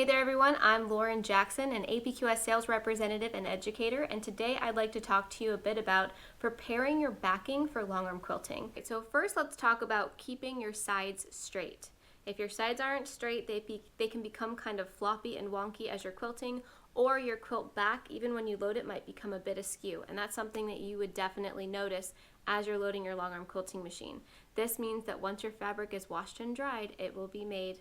there everyone, I'm Lauren Jackson, an APQS sales representative and educator, and today I'd like to talk to you a bit about preparing your backing for longarm quilting. So first let's talk about keeping your sides straight. If your sides aren't straight, they can become kind of floppy and wonky as you're quilting, or your quilt back, even when you load it, might become a bit askew, and that's something that you would definitely notice as you're loading your longarm quilting machine. This means that once your fabric is washed and dried, it will be made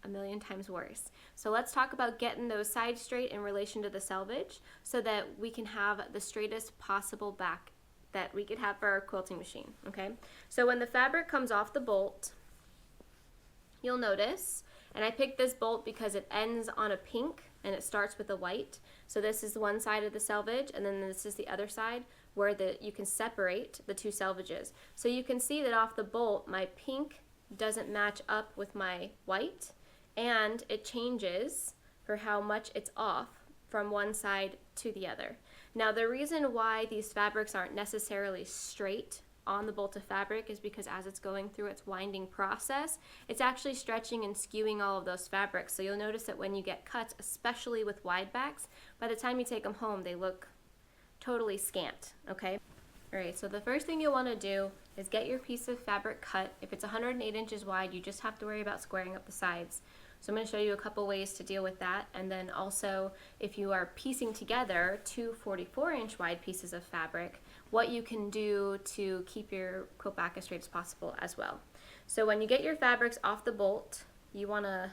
a million times worse. So let's talk about getting those sides straight in relation to the selvage so that we can have the straightest possible back that we could have for our quilting machine, okay? So when the fabric comes off the bolt, you'll notice, and I picked this bolt because it ends on a pink and it starts with a white. So this is one side of the selvage, and then this is the other side where you can separate the two selvages. So you can see that off the bolt, my pink doesn't match up with my white, and it changes for how much it's off from one side to the other. Now the reason why these fabrics aren't necessarily straight on the bolt of fabric is because as it's going through its winding process, it's actually stretching and skewing all of those fabrics. So you'll notice that when you get cuts, especially with wide backs, by the time you take them home, they look totally scant, okay? All right, so the first thing you'll want to do is get your piece of fabric cut. If it's 108 inches wide, you just have to worry about squaring up the sides. So I'm going to show you a couple ways to deal with that, and then also if you are piecing together two 44-inch wide pieces of fabric, what you can do to keep your quilt back as straight as possible as well. So when you get your fabrics off the bolt, you want to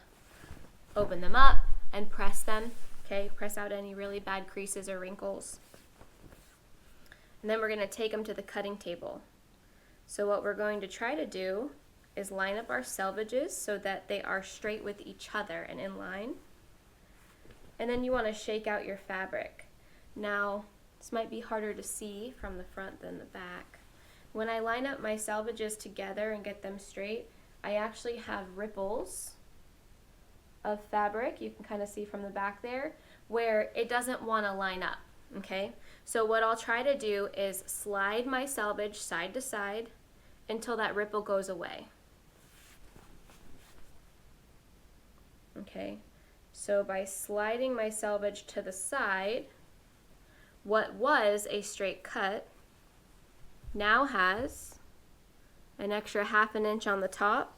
open them up and press them, okay? Press out any really bad creases or wrinkles. And then we're going to take them to the cutting table. So what we're going to try to do is line up our selvages so that they are straight with each other and in line. And then you want to shake out your fabric. Now, this might be harder to see from the front than the back. When I line up my selvages together and get them straight, I actually have ripples of fabric, you can kind of see from the back there, where it doesn't want to line up, okay? So what I'll try to do is slide my selvage side to side until that ripple goes away. Okay, so by sliding my selvage to the side, what was a straight cut now has an extra ½ an inch on the top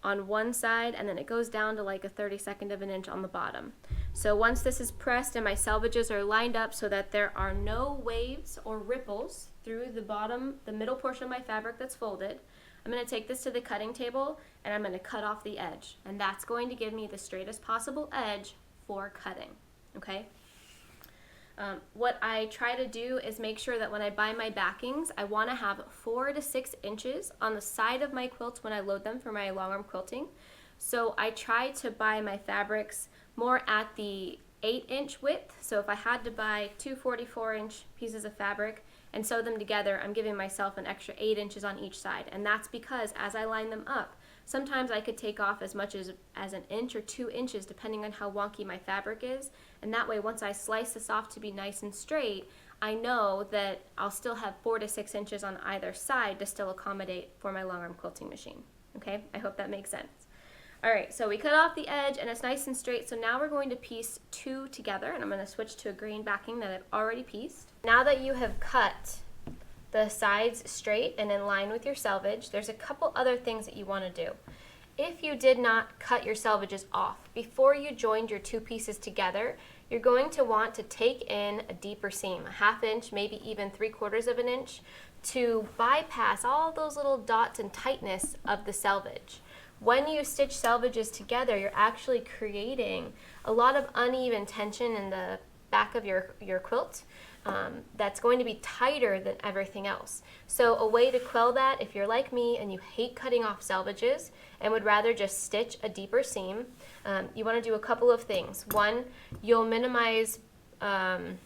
on one side, and then it goes down to like a 32nd of an inch on the bottom. So once this is pressed and my selvages are lined up so that there are no waves or ripples through the middle portion of my fabric that's folded, I'm going to take this to the cutting table and I'm going to cut off the edge, and that's going to give me the straightest possible edge for cutting, okay? What I try to do is make sure that when I buy my backings, I want to have 4 to 6 inches on the side of my quilts when I load them for my longarm quilting. So I try to buy my fabrics more at the 8-inch width. So if I had to buy two 44-inch pieces of fabric and sew them together, I'm giving myself an extra 8 inches on each side. And that's because as I line them up, sometimes I could take off as much as an inch or 2 inches depending on how wonky my fabric is. And that way, once I slice this off to be nice and straight, I know that I'll still have 4 to 6 inches on either side to still accommodate for my longarm quilting machine. Okay, I hope that makes sense. All right, so we cut off the edge and it's nice and straight. So now we're going to piece two together, and I'm going to switch to a grain backing that I've already pieced. Now that you have cut the sides straight and in line with your selvage, there's a couple other things that you want to do. If you did not cut your selvages off before you joined your two pieces together, you're going to want to take in a deeper seam, a ½ inch, maybe even 3/4 of an inch, to bypass all those little dots and tightness of the selvage. When you stitch selvages together, you're actually creating a lot of uneven tension in the back of your quilt that's going to be tighter than everything else. So a way to quell that, if you're like me and you hate cutting off selvages and would rather just stitch a deeper seam, you want to do a couple of things. One, you'll minimize the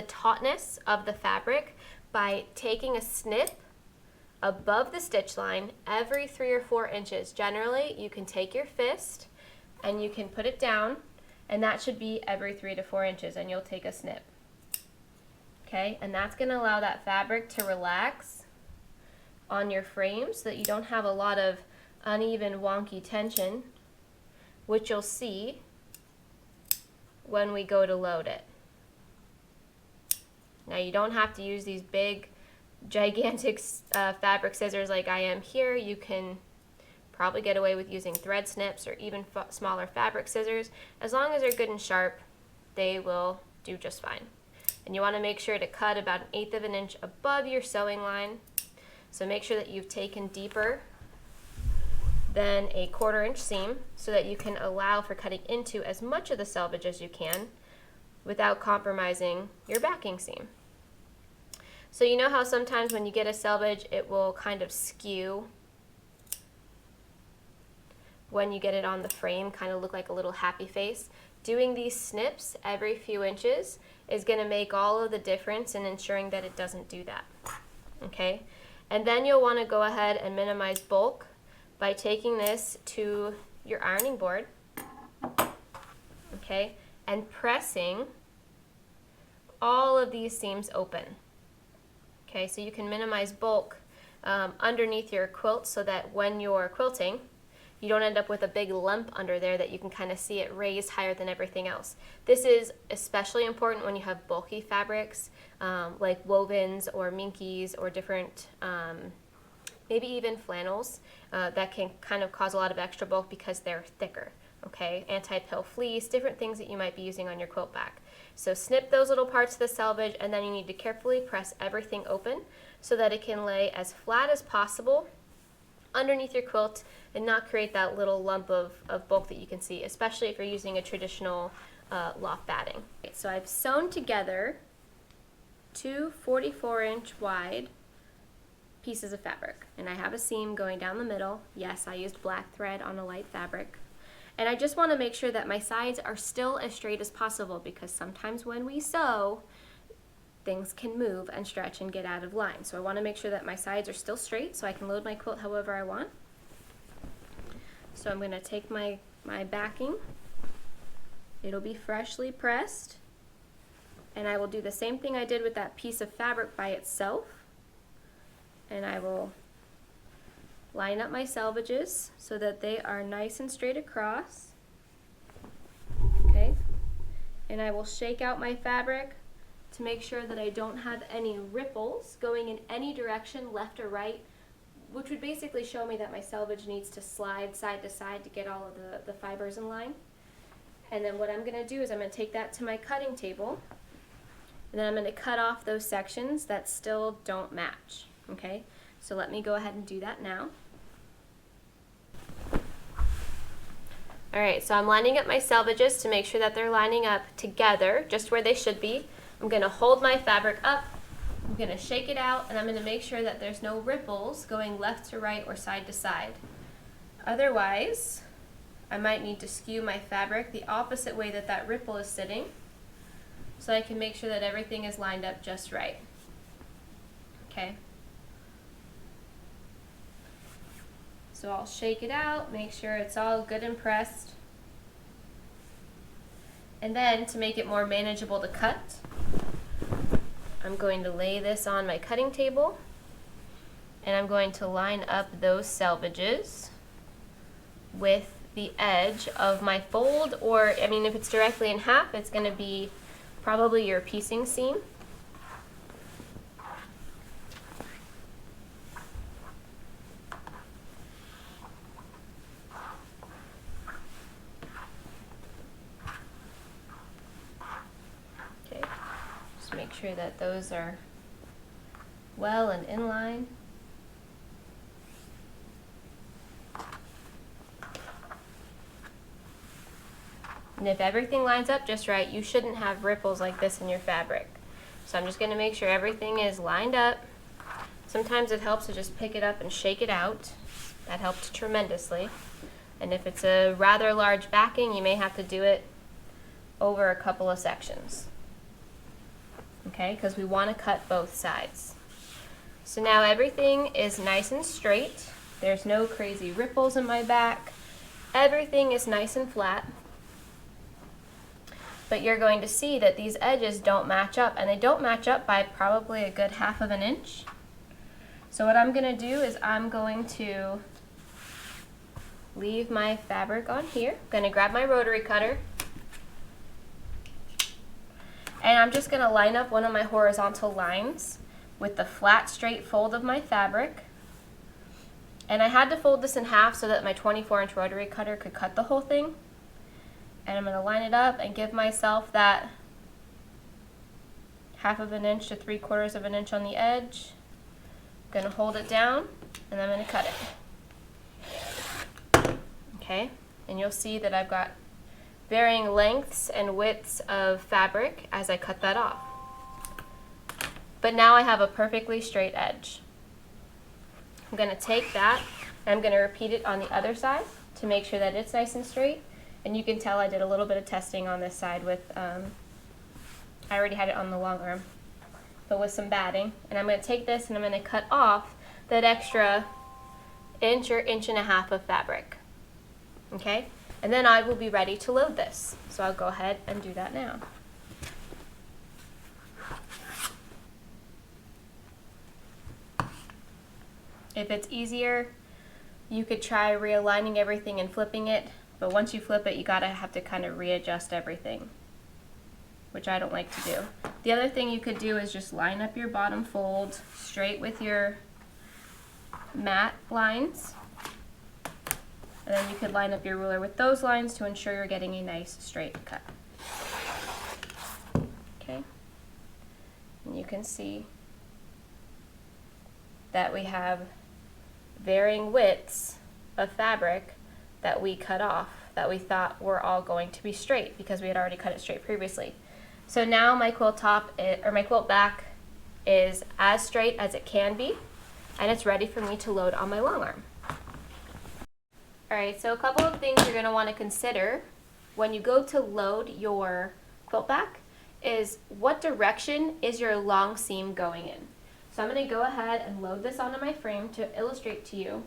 tautness of the fabric by taking a snip above the stitch line every 3 or 4 inches. Generally, you can take your fist and you can put it down, and that should be every 3 to 4 inches, and you'll take a snip. Okay, and that's going to allow that fabric to relax on your frame so that you don't have a lot of uneven, wonky tension which you'll see when we go to load it. Now you don't have to use these big, gigantic fabric scissors like I am here. You can probably get away with using thread snips or even smaller fabric scissors. As long as they're good and sharp, they will do just fine. And you want to make sure to cut about 1/8 of an inch above your sewing line. So make sure that you've taken deeper than a 1/4 inch seam so that you can allow for cutting into as much of the selvage as you can without compromising your backing seam. So you know how sometimes when you get a selvage, it will kind of skew when you get it on the frame, kind of look like a little happy face. Doing these snips every few inches is going to make all of the difference in ensuring that it doesn't do that. Okay? And then you'll want to go ahead and minimize bulk by taking this to your ironing board, okay, and pressing all of these seams open. Okay, so you can minimize bulk underneath your quilt so that when you're quilting, you don't end up with a big lump under there that you can kind of see it raised higher than everything else. This is especially important when you have bulky fabrics like wovens or minkies or different, maybe even flannels that can kind of cause a lot of extra bulk because they're thicker. Okay, anti-pill fleece, different things that you might be using on your quilt back. So snip those little parts of the selvage, and then you need to carefully press everything open so that it can lay as flat as possible underneath your quilt and not create that little lump of bulk that you can see, especially if you're using a traditional loft batting. Okay, so I've sewn together 2 44-inch wide pieces of fabric, and I have a seam going down the middle. Yes, I used black thread on a light fabric. And I just want to make sure that my sides are still as straight as possible, because sometimes when we sew, things can move and stretch and get out of line. So I want to make sure that my sides are still straight so I can load my quilt however I want. So I'm going to take my backing. It'll be freshly pressed. And I will do the same thing I did with that piece of fabric by itself. And I will line up my selvages so that they are nice and straight across. Okay. And I will shake out my fabric to make sure that I don't have any ripples going in any direction, left or right, which would basically show me that my selvage needs to slide side to side to get all of the fibers in line. And then what I'm going to do is I'm going to take that to my cutting table, and then I'm going to cut off those sections that still don't match. Okay, so let me go ahead and do that now. Alright, so I'm lining up my selvages to make sure that they're lining up together, just where they should be. I'm going to hold my fabric up, I'm going to shake it out, and I'm going to make sure that there's no ripples going left to right or side to side. Otherwise, I might need to skew my fabric the opposite way that that ripple is sitting, so I can make sure that everything is lined up just right. Okay. So I'll shake it out, make sure it's all good and pressed. And then, to make it more manageable to cut, I'm going to lay this on my cutting table, and I'm going to line up those selvages with the edge of my fold, or, I mean, if it's directly in half, it's going to be probably your piecing seam. Make sure that those are well and in line. And if everything lines up just right, you shouldn't have ripples like this in your fabric. So I'm just going to make sure everything is lined up. Sometimes it helps to just pick it up and shake it out. That helped tremendously. And if it's a rather large backing, you may have to do it over a couple of sections. Okay, because we want to cut both sides. So now everything is nice and straight. There's no crazy ripples in my back. Everything is nice and flat. But you're going to see that these edges don't match up, and they don't match up by probably a good 1/2 of an inch. So what I'm going to do is I'm going to leave my fabric on here. I'm going to grab my rotary cutter, and I'm just going to line up one of my horizontal lines with the flat straight fold of my fabric. And I had to fold this in half so that my 24-inch rotary cutter could cut the whole thing. And I'm going to line it up and give myself that 1/2 inch to 3/4 inch on the edge. I'm going to hold it down, and I'm going to cut it. Okay, and you'll see that I've got varying lengths and widths of fabric as I cut that off. But now I have a perfectly straight edge. I'm going to take that and I'm going to repeat it on the other side to make sure that it's nice and straight. And you can tell I did a little bit of testing on this side with, I already had it on the long arm, but with some batting. And I'm going to take this and I'm going to cut off that extra inch or inch and a half of fabric. Okay? And then I will be ready to load this. So I'll go ahead and do that now. If it's easier, you could try realigning everything and flipping it, but once you flip it, you have to kind of readjust everything, which I don't like to do. The other thing you could do is just line up your bottom fold straight with your mat lines, and then you could line up your ruler with those lines to ensure you're getting a nice straight cut. Okay, and you can see that we have varying widths of fabric that we cut off that we thought were all going to be straight because we had already cut it straight previously. So now my quilt top or my quilt back is as straight as it can be, and it's ready for me to load on my long arm. Alright, so a couple of things you're going to want to consider when you go to load your quilt back is what direction is your long seam going in. So I'm going to go ahead and load this onto my frame to illustrate to you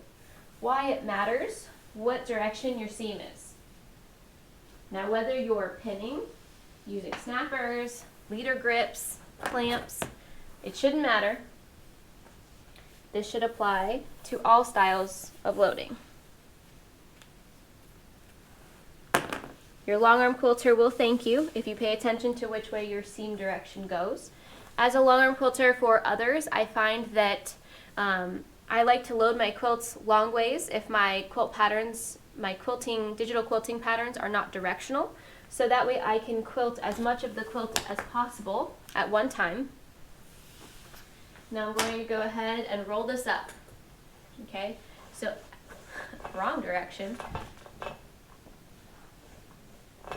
why it matters what direction your seam is. Now whether you're pinning, using snappers, leader grips, clamps, it shouldn't matter. This should apply to all styles of loading. Your long arm quilter will thank you if you pay attention to which way your seam direction goes. As a long arm quilter for others, I find that I like to load my quilts long ways if my quilt patterns, my digital quilting patterns are not directional, so that way I can quilt as much of the quilt as possible at one time. Now I'm going to go ahead and roll this up. Okay, so wrong direction.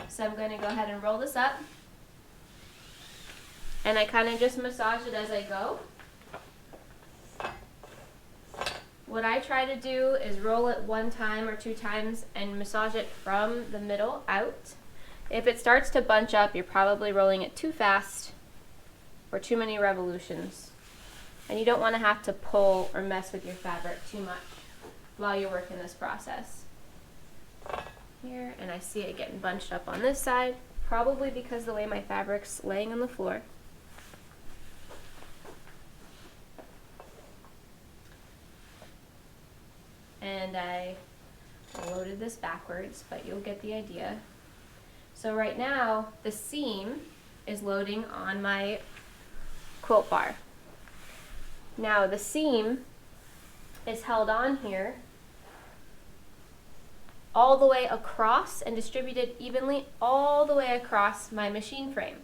So I'm going to go ahead and roll this up. And I kind of just massage it as I go. What I try to do is roll it 1 time or 2 times and massage it from the middle out. If it starts to bunch up, you're probably rolling it too fast or too many revolutions. And you don't want to have to pull or mess with your fabric too much while you're working this process. Here, and I see it getting bunched up on this side, probably because the way my fabric's laying on the floor. And I loaded this backwards, but you'll get the idea. So right now, the seam is loading on my quilt bar. Now the seam is held on here all the way across and distributed evenly all the way across my machine frame.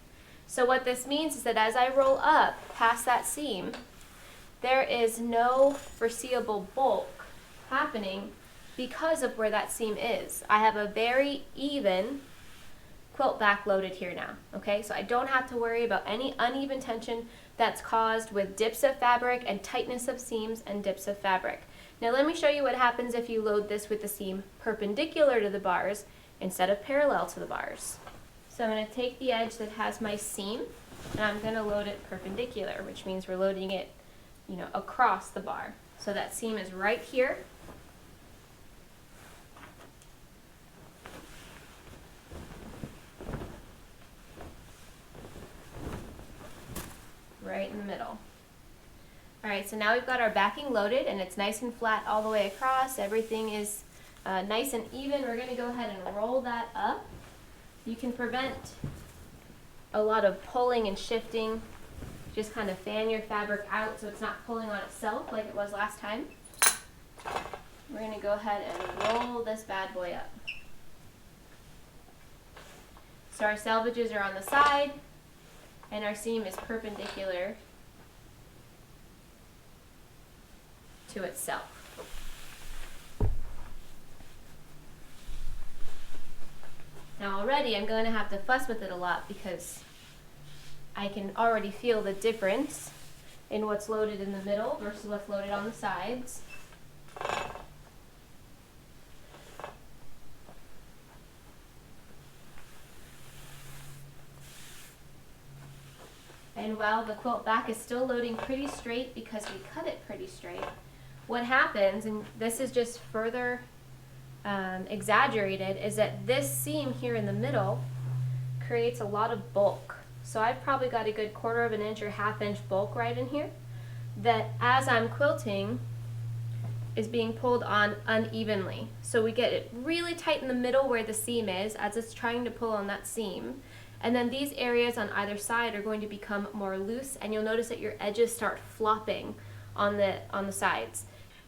So what this means is that as I roll up past that seam, there is no foreseeable bulk happening because of where that seam is. I have a very even quilt back loaded here now, okay? So I don't have to worry about any uneven tension that's caused with dips of fabric and tightness of seams and dips of fabric. Now let me show you what happens if you load this with the seam perpendicular to the bars instead of parallel to the bars. So I'm going to take the edge that has my seam and I'm going to load it perpendicular, which means we're loading it, across the bar. So that seam is right here. Right in the middle. Alright, so now we've got our backing loaded and it's nice and flat all the way across. Everything is nice and even. We're going to go ahead and roll that up. You can prevent a lot of pulling and shifting. Just kind of fan your fabric out so it's not pulling on itself like it was last time. We're going to go ahead and roll this bad boy up. So our selvages are on the side and our seam is perpendicular to itself. Now already I'm going to have to fuss with it a lot because I can already feel the difference in what's loaded in the middle versus what's loaded on the sides. And while the quilt back is still loading pretty straight because we cut it pretty straight, what happens, and this is just further exaggerated, is that this seam here in the middle creates a lot of bulk. So I've probably got a good 1/4 of an inch or 1/2 inch bulk right in here that as I'm quilting is being pulled on unevenly. So we get it really tight in the middle where the seam is as it's trying to pull on that seam. And then these areas on either side are going to become more loose, and you'll notice that your edges start flopping on the sides.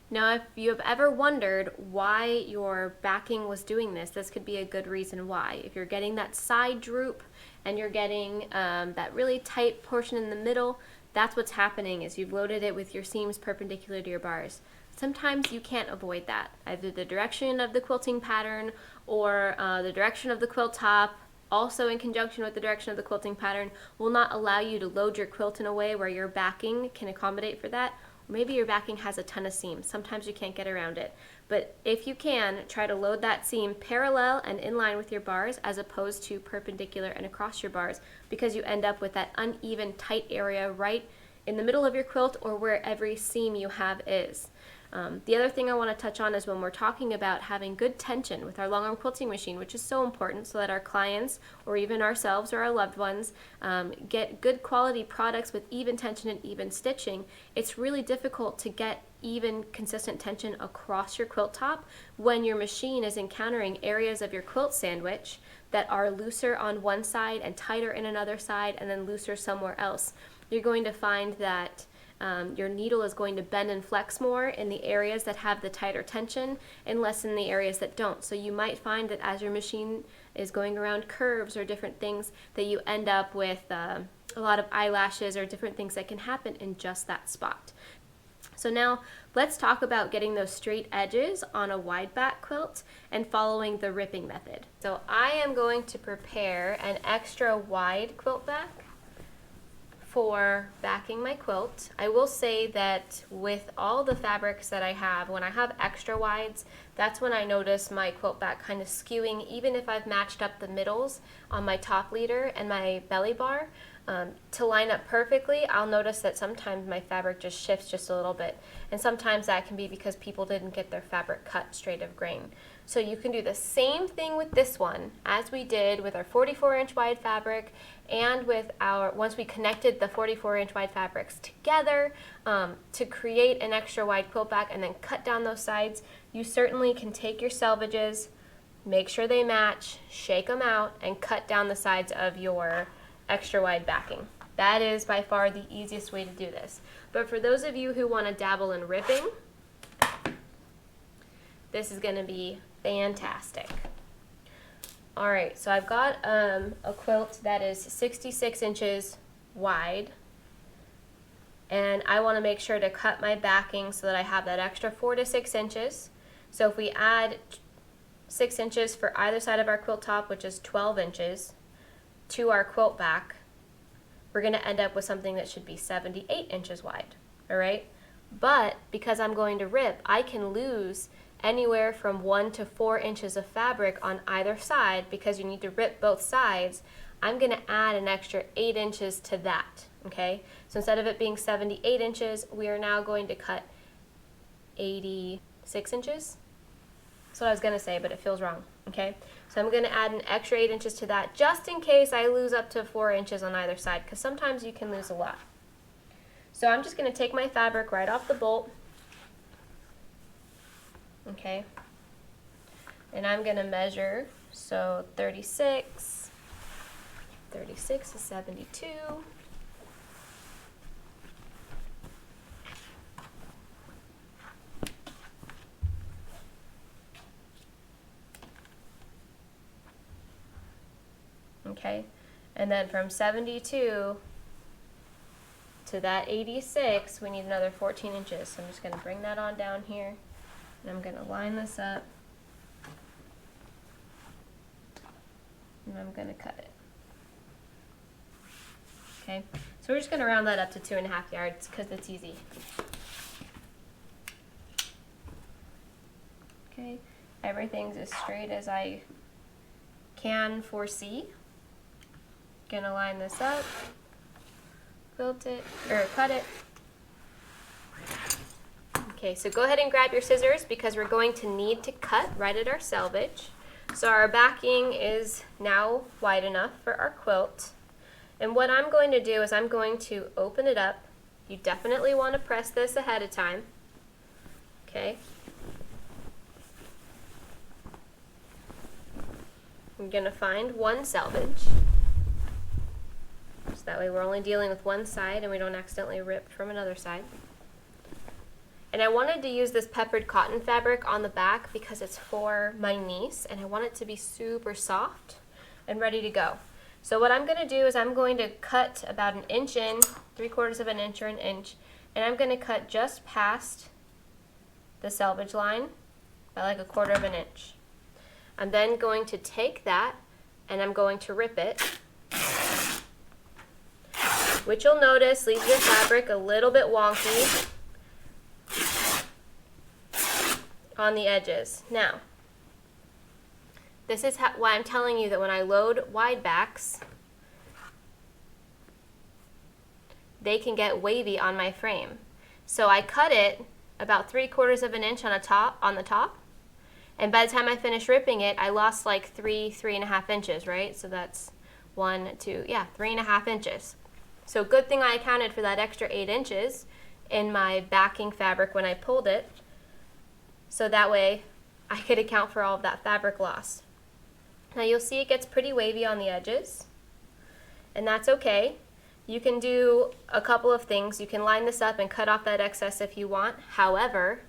Now, if you have ever wondered why your backing was doing this, this could be a good reason why. If you're getting that side droop and you're getting that really tight portion in the middle, that's what's happening is you've loaded it with your seams perpendicular to your bars. Sometimes you can't avoid that. Either the direction of the quilting pattern or the direction of the quilt top, also in conjunction with the direction of the quilting pattern, will not allow you to load your quilt in a way where your backing can accommodate for that. Or maybe your backing has a ton of seams. Sometimes you can't get around it. But if you can, try to load that seam parallel and in line with your bars as opposed to perpendicular and across your bars, because you end up with that uneven, tight area right in the middle of your quilt or where every seam you have is. The other thing I want to touch on is when we're talking about having good tension with our Longarm quilting machine, which is so important so that our clients or even ourselves or our loved ones get good quality products with even tension and even stitching. It's really difficult to get even consistent tension across your quilt top when your machine is encountering areas of your quilt sandwich that are looser on one side and tighter in another side and then looser somewhere else. You're going to find that your needle is going to bend and flex more in the areas that have the tighter tension and less in the areas that don't. So you might find that as your machine is going around curves or different things that you end up with a lot of eyelashes or different things that can happen in just that spot. So now let's talk about getting those straight edges on a wide back quilt and following the ripping method. So I am going to prepare an extra wide quilt back for backing my quilt. I will say that with all the fabrics that I have, when I have extra wides, that's when I notice my quilt back kind of skewing, even if I've matched up the middles on my top leader and my belly bar to line up perfectly. I'll notice that sometimes my fabric just shifts just a little bit, and sometimes that can be because people didn't get their fabric cut straight of grain. So you can do the same thing with this one as we did with our 44-inch wide fabric and with our, once we connected the 44-inch wide fabrics together to create an extra wide quilt back and then cut down those sides. You certainly can take your selvages, make sure they match, shake them out, and cut down the sides of your extra wide backing. That is by far the easiest way to do this. But for those of you who want to dabble in ripping, this is going to be fantastic. Alright, so I've got a quilt that is 66 inches wide, and I want to make sure to cut my backing so that I have that extra 4 to 6 inches. So if we add 6 inches for either side of our quilt top, which is 12 inches, to our quilt back, we're going to end up with something that should be 78 inches wide. Alright? But because I'm going to rip, I can lose anywhere from 1 to 4 inches of fabric on either side because you need to rip both sides. I'm going to add an extra 8 inches to that. Okay? So instead of it being 78 inches, we are now going to cut 86 inches. That's what I was going to say, but it feels wrong. Okay? So I'm going to add an extra 8 inches to that just in case I lose up to 4 inches on either side, because sometimes you can lose a lot. So I'm just going to take my fabric right off the bolt. Okay, And I'm going to measure, so 36 is 72. Okay, and then from 72 to that 86, we need another 14 inches. So I'm just going to bring that on down here, and I'm going to line this up, and I'm going to cut it. Okay, so we're just going to round that up to 2.5 yards because it's easy. Okay, everything's as straight as I can foresee. Gonna line this up, quilt it, or cut it. Okay, so go ahead and grab your scissors because we're going to need to cut right at our selvage. So our backing is now wide enough for our quilt. And what I'm going to do is I'm going to open it up. You definitely want to press this ahead of time. Okay. I'm going to find one selvage. So that way we're only dealing with one side and we don't accidentally rip from another side. And I wanted to use this peppered cotton fabric on the back because it's for my niece and I want it to be super soft and ready to go. So what I'm going to do is I'm going to cut about 1 inch in, 3/4 of an inch or 1 inch, and I'm going to cut just past the selvage line by like 1/4 of an inch. I'm then going to take that and I'm going to rip it, which you'll notice leaves your fabric a little bit wonky on the edges. Now, this is why I'm telling you that when I load wide backs, they can get wavy on my frame. So I cut it about 3/4 of an inch on the top, and by the time I finished ripping it, I lost like 3.5 inches, right? So that's 3.5 inches. So good thing I accounted for that extra 8 inches in my backing fabric when I pulled it, so that way I could account for all of that fabric loss. Now you'll see it gets pretty wavy on the edges, and that's okay. You can do a couple of things. You can line this up and cut off that excess if you want. However,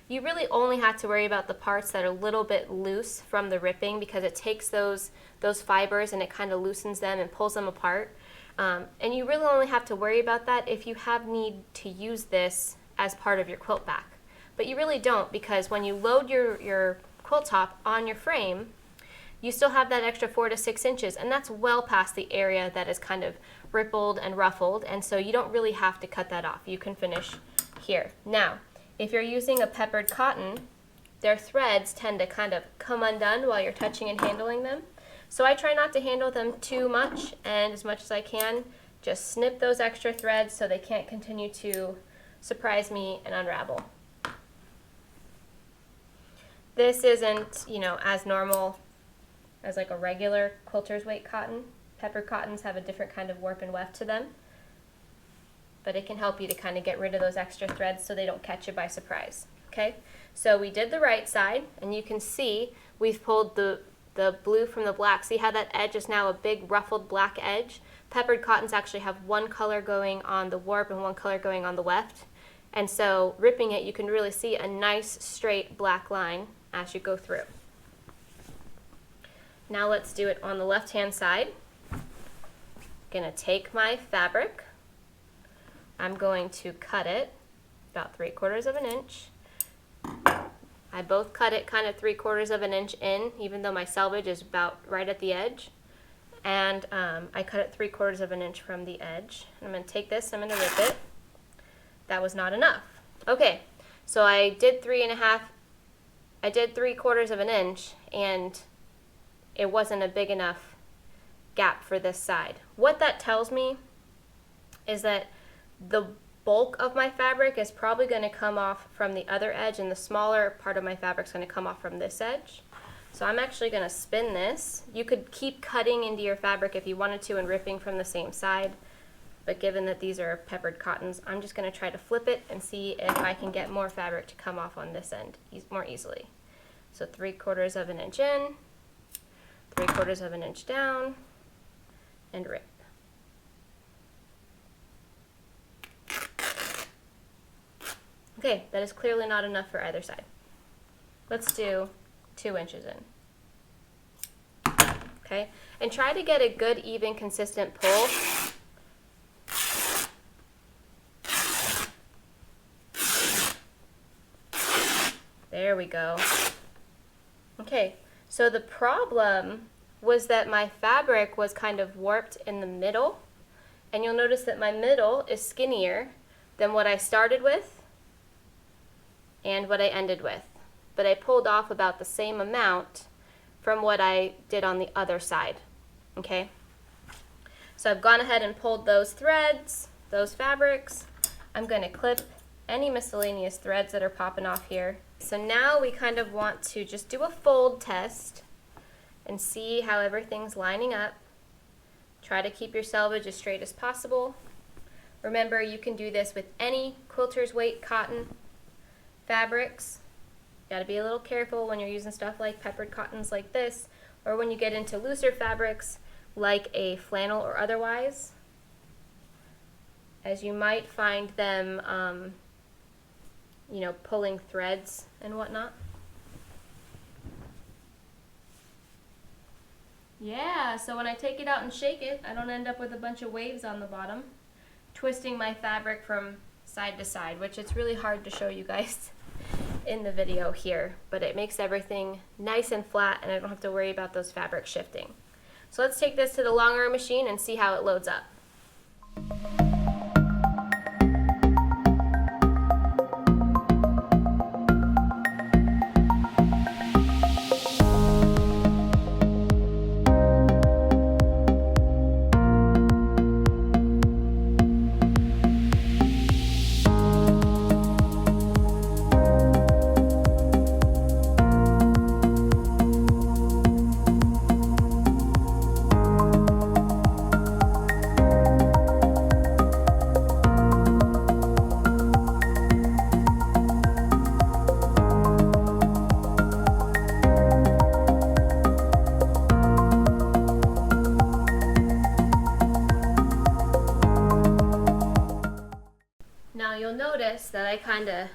you really only have to worry about the parts that are a little bit loose from the ripping because it takes those fibers and it kind of loosens them and pulls them apart. And you really only have to worry about that if you have need to use this as part of your quilt back. But you really don't, because when you load your quilt top on your frame, you still have that extra 4 to 6 inches, and that's well past the area that is kind of rippled and ruffled, and so you don't really have to cut that off. You can finish here. Now, if you're using a peppered cotton, their threads tend to kind of come undone while you're touching and handling them. So I try not to handle them too much, and as much as I can, just snip those extra threads so they can't continue to surprise me and unravel. This isn't, as normal as like a regular quilter's weight cotton. Peppered cottons have a different kind of warp and weft to them, but it can help you to kind of get rid of those extra threads so they don't catch you by surprise. Okay, so we did the right side, and you can see we've pulled the blue from the black. See how that edge is now a big ruffled black edge? Peppered cottons actually have one color going on the warp and one color going on the weft, and so ripping it, you can really see a nice straight black line as you go through. Now let's do it on the left hand side. I'm going to take my fabric, I'm going to cut it about 3/4 of an inch. I both cut it kind of 3/4 of an inch in, even though my selvage is about right at the edge. And I cut it 3/4 of an inch from the edge. And I'm going to take this, I'm going to rip it. That was not enough. Okay, so I did 3/4 of an inch, and it wasn't a big enough gap for this side. What that tells me is that the bulk of my fabric is probably going to come off from the other edge, and the smaller part of my fabric is going to come off from this edge. So I'm actually going to spin this. You could keep cutting into your fabric if you wanted to and ripping from the same side, but given that these are peppered cottons, I'm just going to try to flip it and see if I can get more fabric to come off on this end more easily. So 3/4 of an inch in, 3/4 of an inch down, and rip. Okay, that is clearly not enough for either side. Let's do 2 inches in. Okay, and try to get a good, even, consistent pull. There we go. Okay, so the problem was that my fabric was kind of warped in the middle, and you'll notice that my middle is skinnier than what I started with and what I ended with, but I pulled off about the same amount from what I did on the other side. Okay, so I've gone ahead and pulled those threads, those fabrics. I'm going to clip any miscellaneous threads that are popping off here. So now we kind of want to just do a fold test and see how everything's lining up. Try to keep your selvage as straight as possible. Remember, you can do this with any quilter's weight cotton fabrics. You gotta be a little careful when you're using stuff like peppered cottons like this, or when you get into looser fabrics like a flannel or otherwise, as you might find them you know, pulling threads and whatnot. Yeah, so when I take it out and shake it, I don't end up with a bunch of waves on the bottom, twisting my fabric from side to side, which it's really hard to show you guys in the video here, but it makes everything nice and flat and I don't have to worry about those fabrics shifting. So let's take this to the Longarm machine and see how it loads up. Now you'll notice that I kind of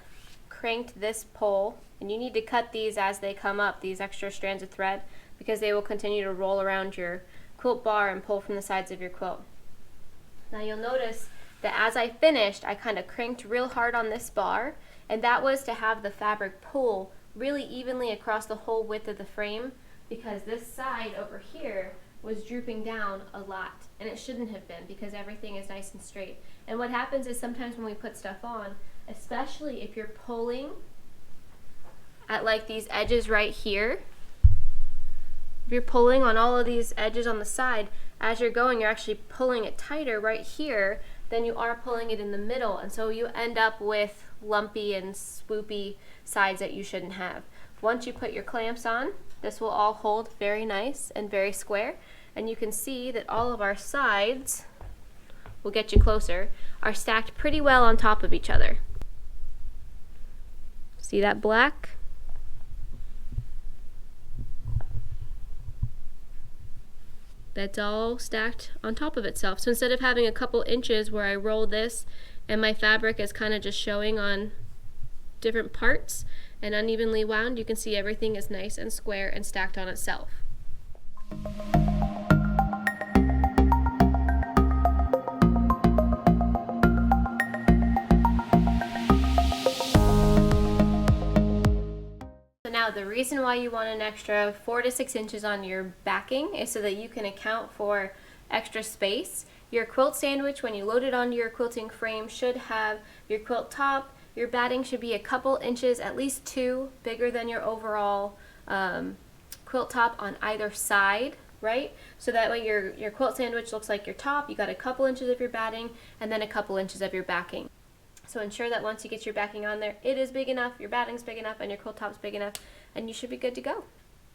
cranked this pole, and you need to cut these as they come up, these extra strands of thread, because they will continue to roll around your quilt bar and pull from the sides of your quilt. Now you'll notice that as I finished, I kind of cranked real hard on this bar, and that was to have the fabric pull really evenly across the whole width of the frame, because this side over here was drooping down a lot, and it shouldn't have been, because everything is nice and straight. And what happens is sometimes when we put stuff on, especially if you're pulling at like these edges right here, if you're pulling on all of these edges on the side, as you're going, you're actually pulling it tighter right here than you are pulling it in the middle, and so you end up with lumpy and swoopy sides that you shouldn't have. Once you put your clamps on, this will all hold very nice and very square, and you can see that all of our sides, we'll get you closer, are stacked pretty well on top of each other. See that black? That's all stacked on top of itself. So instead of having a couple inches where I roll this and my fabric is kind of just showing on different parts and unevenly wound, you can see everything is nice and square and stacked on itself. So now the reason why you want an extra 4 to 6 inches on your backing is so that you can account for extra space. Your quilt sandwich, when you load it onto your quilting frame, should have your quilt top. Your batting should be a couple inches, at least 2, bigger than your overall quilt top on either side, right? So that way your quilt sandwich looks like your top, you got a couple inches of your batting, and then a couple inches of your backing. So ensure that once you get your backing on there, it is big enough, your batting's big enough, and your quilt top's big enough, and you should be good to go.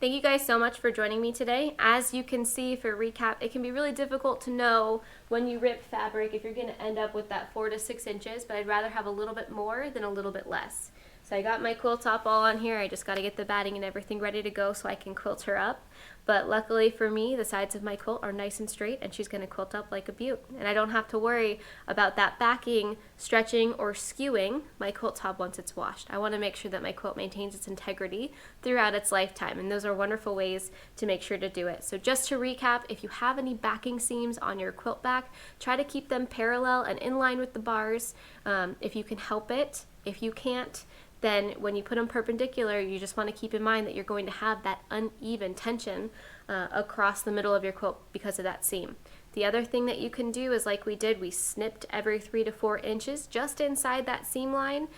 Thank you guys so much for joining me today. As you can see, for recap, it can be really difficult to know when you rip fabric if you're going to end up with that 4 to 6 inches, but I'd rather have a little bit more than a little bit less. So I got my quilt top all on here. I just got to get the batting and everything ready to go so I can quilt her up. But luckily for me, the sides of my quilt are nice and straight, and she's going to quilt up like a beaut. And I don't have to worry about that backing, stretching, or skewing my quilt top once it's washed. I want to make sure that my quilt maintains its integrity throughout its lifetime, and those are wonderful ways to make sure to do it. So just to recap, if you have any backing seams on your quilt back, try to keep them parallel and in line with the bars if you can help it. If you can't, then when you put them perpendicular, you just want to keep in mind that you're going to have that uneven tension across the middle of your quilt because of that seam. The other thing that you can do is, like we did, we snipped every 3 to 4 inches just inside that seam line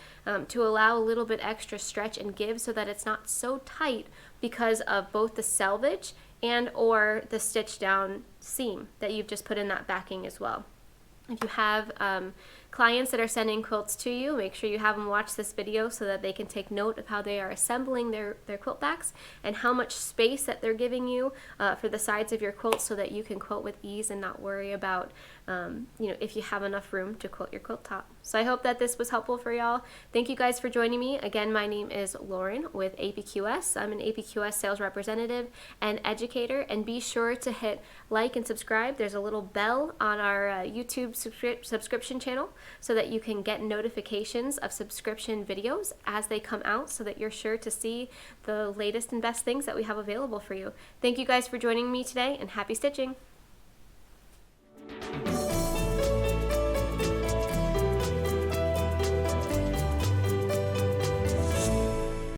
to allow a little bit extra stretch and give so that it's not so tight because of both the selvage and or the stitch down seam that you've just put in that backing as well. If you have clients that are sending quilts to you, make sure you have them watch this video so that they can take note of how they are assembling their quilt backs and how much space that they're giving you for the sides of your quilt so that you can quilt with ease and not worry about if you have enough room to quilt your quilt top. So I hope that this was helpful for y'all. Thank you guys for joining me. Again, my name is Lauren with APQS. I'm an APQS sales representative and educator, and be sure to hit like and subscribe. There's a little bell on our YouTube subscription channel so that you can get notifications of subscription videos as they come out so that you're sure to see the latest and best things that we have available for you. Thank you guys for joining me today, and happy stitching!